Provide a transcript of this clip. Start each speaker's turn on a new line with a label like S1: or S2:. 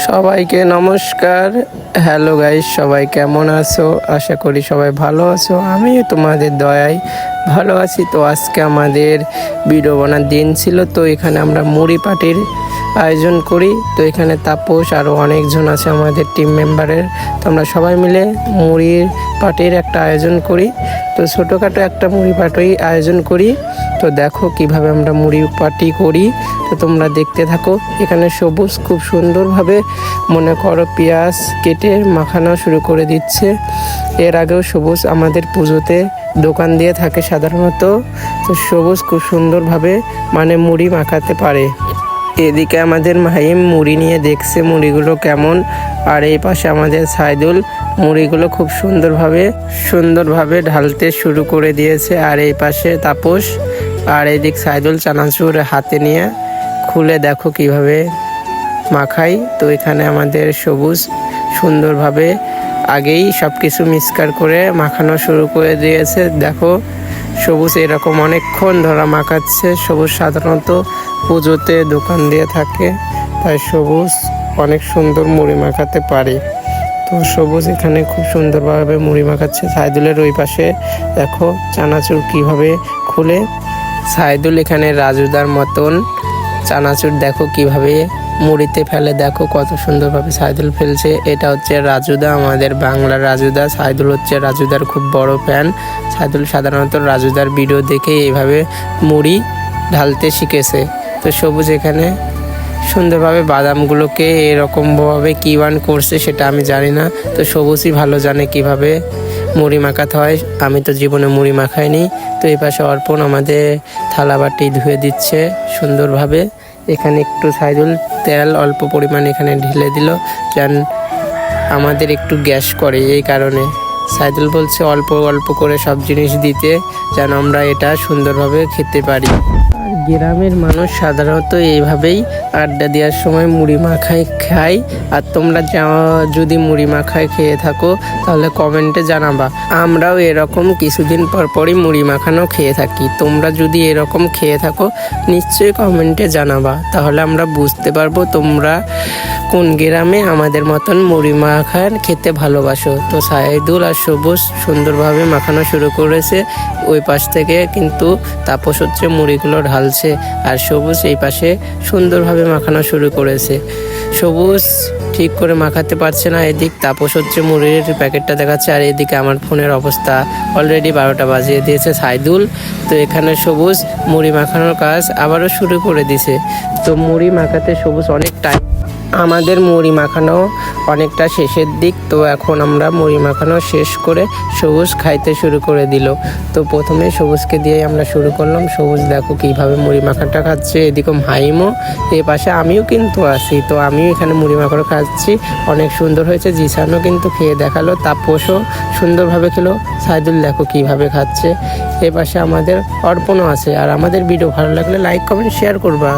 S1: সবাইকে নমস্কার। Hello guys, সবাই কেমন আছো? আশা করি সবাই ভালো আছো। আমি তোমাদের দয়ায় ভালো আছি। তো আজকে আমাদের ভিডিও বানার দিন ছিল, তো এখানে আমরা মুড়ি পার্টির আয়োজন করি। তো এখানে তাপস আরও অনেকজন আছে আমাদের টিম মেম্বারের। তো আমরা সবাই মিলে মুড়ির পার্টির একটা আয়োজন করি। তো ছোটোখাটো একটা মুড়ি পার্টি আয়োজন করি। তো দেখো কিভাবে আমরা মুড়ি পার্টি করি, তো তোমরা দেখতে থাকো। এখানে সবুজ খুব সুন্দরভাবে মনে করো পেঁয়াজ কেটে মাখানো শুরু করে দিচ্ছে। এর আগেও সবুজ আমাদের পুজোতে দোকান দিয়ে থাকে সাধারণত। তো সবুজ খুব সুন্দরভাবে মুড়ি মাখাতে পারে। এদিকে আমাদের মাহিম মুড়ি নিয়ে দেখছে মুড়িগুলো কেমন, আর এই পাশে আমাদের সাইদুল মুড়িগুলো খুব সুন্দরভাবে ঢালতে শুরু করে দিয়েছে। আর এই পাশে তাপস, আর এদিক সাইদুল চানাচুর হাতে নিয়ে খুলে দেখো কিভাবে মাখাই। তো এখানে আমাদের সবুজ সুন্দরভাবে আগেই সব কিছু মিক্সচার করে মাখানো শুরু করে দিয়েছে। দেখো সবুজ এরকম অনেকক্ষণ ধরা মাখাচ্ছে। সবুজ সাধারণত পুজোতে দোকান দিয়ে থাকে, তাই সবুজ অনেক সুন্দর মুড়ি মাখাতে পারে। তো সবুজ এখানে খুব সুন্দরভাবে মুড়ি মাখাচ্ছে। সাইদুলের ওই পাশে দেখো চানাচুর কিভাবে খুলে। সাইদুল এখানে রাজুদার মতন চানাচুর দেখো কিভাবে মুড়িতে ফেলে। দেখো কত সুন্দরভাবে সাইদুল ফেলছে। এটা হচ্ছে রাজুদা, আমাদের বাংলার রাজুদা। সাইদুল হচ্ছে রাজুদার খুব বড় ফ্যান। সাইদুল সাধারণত রাজুদার ভিডিও দেখে এইভাবে মুড়ি ঢালতে শিখেছে। তো সবুজ এখানে সুন্দরভাবে বাদামগুলোকে এরকমভাবে কী করছে সেটা আমি জানি না। তো সবুজই ভালো জানে কিভাবে মুড়ি মাখাতে হয়। আমি তো জীবনে মুড়ি মাখাইনি। তো এই পাশে অর্পণ আমাদের থালা বাটি ধুয়ে দিচ্ছে সুন্দরভাবে। এখানে একটু সাইদুল তেল অল্প পরিমাণ এখানে ঢেলে দিল, যেন আমাদের একটু গ্যাস করে। এই কারণে সাইদুল বলছে অল্প অল্প করে সব জিনিস দিতে, যেন আমরা এটা সুন্দরভাবে খেতে পারি। আর গ্রামের মানুষ সাধারণত এইভাবেই আড্ডা দেওয়ার সময় মুড়ি মাখাই খায়। আর তোমরা যদি মুড়ি মাখায় খেয়ে থাকো তাহলে কমেন্টে জানাবা। আমরাও এরকম কিছুদিন পর পরই মুড়ি মাখানো খেয়ে থাকি। তোমরা যদি এরকম খেয়ে থাকো নিশ্চয়ই কমেন্টে জানাবা, তাহলে আমরা বুঝতে পারবো তোমরা কোন গ্রামে আমাদের মতন মুড়ি মাখার খেতে ভালোবাসো। তো সাইদুল আর সবুজ সুন্দরভাবে মাখানো শুরু করেছে। ওই পাশ থেকে কিন্তু তাপস হচ্ছে মুড়িগুলো ঢালছে, আর সবুজ এই পাশে সুন্দরভাবে মাখানো শুরু করেছে। সবুজ ঠিক করে মাখাতে পারছে না। এদিক তাপস হচ্ছে মুড়ির প্যাকেটটা দেখাচ্ছে, আর এদিকে আমার ফোনের অবস্থা অলরেডি 12টা বাজিয়ে দিয়েছে সাইদুল। তো এখানে সবুজ মুড়ি মাখানোর কাজ আবারও শুরু করে দিছে। তো মুড়ি মাখাতে সবুজ অনেক টাইম, আমাদের মুড়ি মাখানো অনেকটা শেষের দিক। তো এখন আমরা মুড়ি মাখানো শেষ করে সবুজ খাইতে শুরু করে দিল। তো প্রথমে সবুজকে দিয়ে আমরা শুরু করলাম। সবুজ দেখো কীভাবে মুড়ি মাখাটা খাচ্ছে। এদিকে হাইমও, এ পাশে আমিও কিন্তু আছি। তো আমিও এখানে মুড়ি মাখানো খাচ্ছি, অনেক সুন্দর হয়েছে। জিসানও কিন্তু খেয়ে দেখালো, তাপসও সুন্দরভাবে খেলো। সাইদুল দেখো কীভাবে খাচ্ছে। এ পাশে আমাদের অর্পণও আছে। আর আমাদের ভিডিও ভালো লাগলে লাইক কমেন্ট শেয়ার করবা।